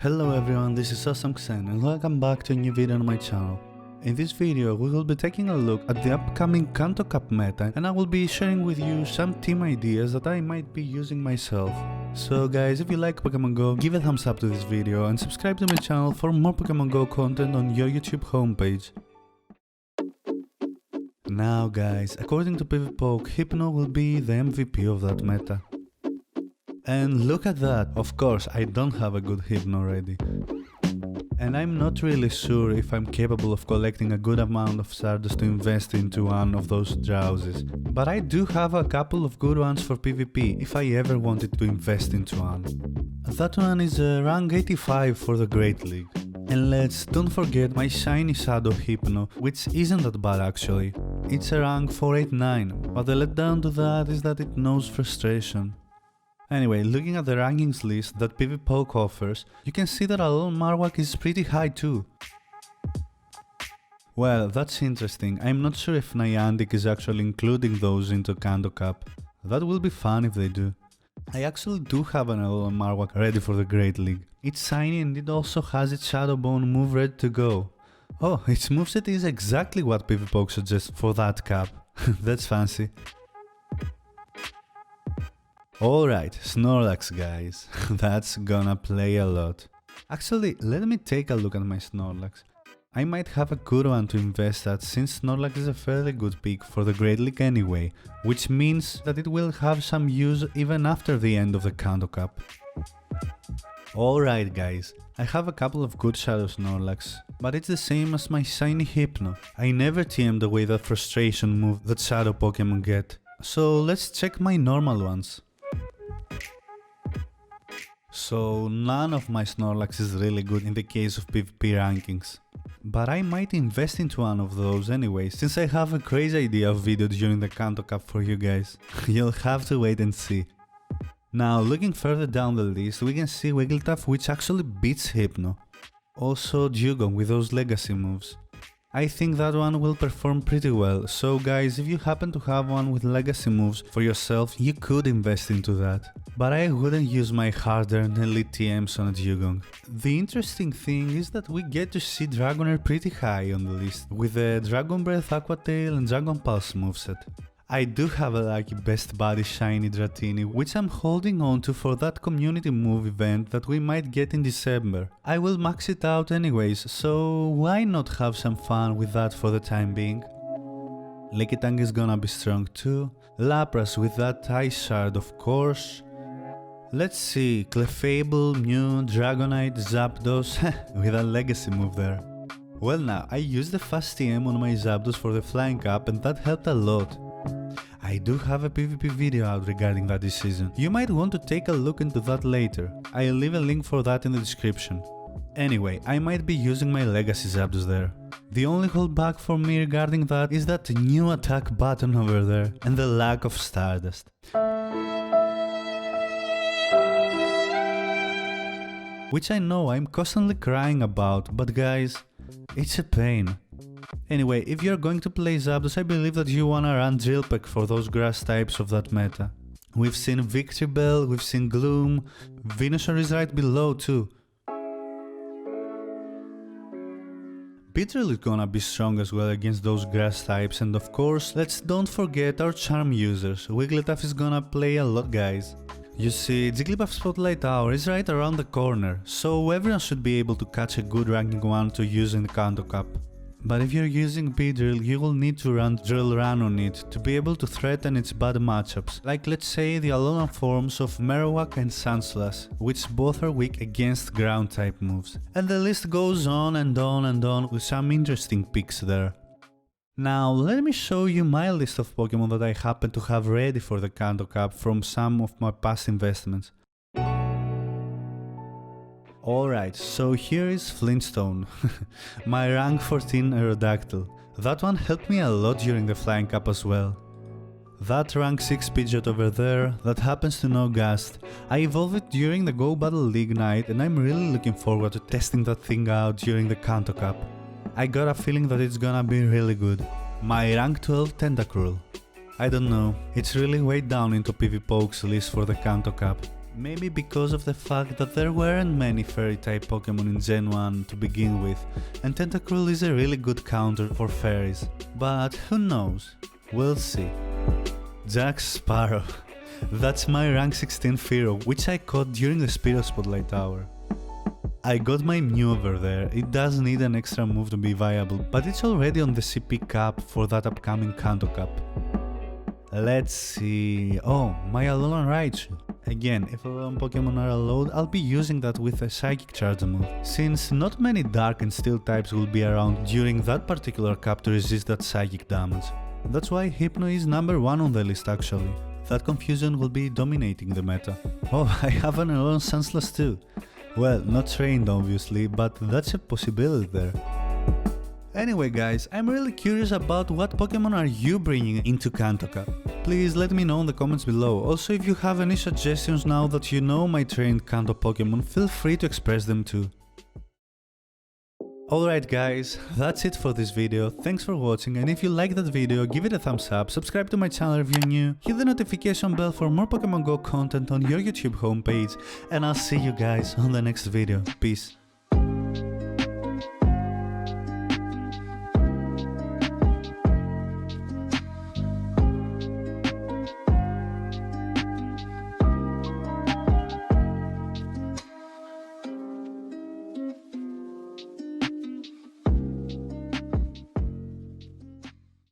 Hello everyone, this is 𝐒𝐔𝐁𝐄 and welcome back to a new video on my channel. In this video we will be taking a look at the upcoming Kanto Cup meta and I will be sharing with you some team ideas that I might be using myself. So guys, if you like Pokemon Go, give a thumbs up to this video and subscribe to my channel for more Pokemon Go content on your YouTube homepage. Now guys, according to PvPoke, Hypno will be the MVP of that meta. And look at that, of course I don't have a good Hypno ready. And I'm not really sure if I'm capable of collecting a good amount of Stardust to invest into one of those Drowses. But I do have a couple of good ones for PvP if I ever wanted to invest into one. That one is rank 85 for the Great League. And don't forget my shiny Shadow Hypno, which isn't that bad actually. It's a rank 489, but the letdown to that is that it knows frustration. Anyway, looking at the rankings list that PvPoke offers, you can see that Alolan Marowak is pretty high too. Well, that's interesting. I'm not sure if Niantic is actually including those into Kanto Cup. That will be fun if they do. I actually do have an Alolan Marowak ready for the Great League. It's shiny and it also has its Shadow Bone move ready to go. Oh, its moveset is exactly what PvPoke suggests for that cup. That's fancy. Alright, Snorlax guys, that's gonna play a lot. Actually, let me take a look at my Snorlax. I might have a good one to invest at since Snorlax is a fairly good pick for the Great League anyway, which means that it will have some use even after the end of the Kanto Cup. Alright guys, I have a couple of good Shadow Snorlax, but it's the same as my shiny Hypno. I never TM'd away that frustration move that Shadow Pokemon get. So let's check my normal ones. So none of my Snorlax is really good in the case of PvP rankings. But I might invest into one of those anyway, since I have a crazy idea of video during the Kanto Cup for you guys. You'll have to wait and see. Now looking further down the list, we can see Wigglytuff, which actually beats Hypno. Also Dugong with those legacy moves. I think that one will perform pretty well, so guys, if you happen to have one with legacy moves for yourself, you could invest into that. But I wouldn't use my hard-earned elite TMs on a Dugong. The interesting thing is that we get to see Dragonair pretty high on the list, with the Dragon Breath, Aqua Tail and Dragon Pulse moveset. I do have a lucky best buddy shiny Dratini, which I'm holding on to for that community move event that we might get in December. I will max it out anyways, so why not have some fun with that for the time being? Lickitung is gonna be strong too, Lapras with that Ice Shard of course. Let's see, Clefable, Mew, Dragonite, Zapdos, with a legacy move there. Well now, I used the fast TM on my Zapdos for the flying up and that helped a lot. I do have a PvP video out regarding that this season. You might want to take a look into that later. I'll leave a link for that in the description. Anyway, I might be using my legacy Zapdos there. The only holdback for me regarding that is that new attack button over there and the lack of Stardust. Which I know I'm constantly crying about, but guys, it's a pain. Anyway, if you're going to play Zapdos, I believe that you wanna run Drill Peck for those grass types of that meta. We've seen Victory Bell, we've seen Gloom, Venusaur is right below too. Beedrill is gonna be strong as well against those grass types, and of course, don't forget our charm users. Wigglytuff is gonna play a lot guys. You see, Jigglypuff Spotlight Hour is right around the corner, so everyone should be able to catch a good ranking one to use in the Kanto Cup. But if you're using Beedrill, you will need to run Drill Run on it to be able to threaten its bad matchups, like let's say the Alolan forms of Marowak and Sandslash, which both are weak against ground type moves. And the list goes on and on and on with some interesting picks there. Now let me show you my list of Pokemon that I happen to have ready for the Kanto Cup from some of my past investments. Alright, so here is Flintstone, my rank 14 Aerodactyl. That one helped me a lot during the Flying Cup as well. That rank 6 Pidgeot over there, that happens to know Gast, I evolved it during the Go Battle League night and I'm really looking forward to testing that thing out during the Kanto Cup. I got a feeling that it's gonna be really good. My rank 12 Tentacruel. I don't know, it's really way down into PvPoke's list for the Kanto Cup. Maybe because of the fact that there weren't many fairy-type Pokemon in Gen 1 to begin with, and Tentacruel is a really good counter for fairies. But who knows? We'll see. Jack Sparrow. That's my rank 16 Fearow, which I caught during the Spearow Spotlight Hour. I got my Mew over there. It does need an extra move to be viable, but it's already on the CP cap for that upcoming Kanto Cup. Let's see... oh, my Alolan Raichu. Again, if Alolan Pokemon are allowed, I'll be using that with a Psychic Charge move, since not many Dark and Steel types will be around during that particular cup to resist that Psychic damage. That's why Hypno is number 1 on the list actually. That confusion will be dominating the meta. Oh, I have an Alolan Snorlax too. Well, not trained obviously, but that's a possibility there. Anyway guys, I'm really curious about what Pokemon are you bringing into Kanto Cup. Please let me know in the comments below. Also, if you have any suggestions now that you know my trained Kanto Pokemon, feel free to express them too. Alright guys, that's it for this video. Thanks for watching, and if you liked that video, give it a thumbs up, subscribe to my channel if you're new, hit the notification bell for more Pokemon Go content on your YouTube homepage, and I'll see you guys on the next video. Peace.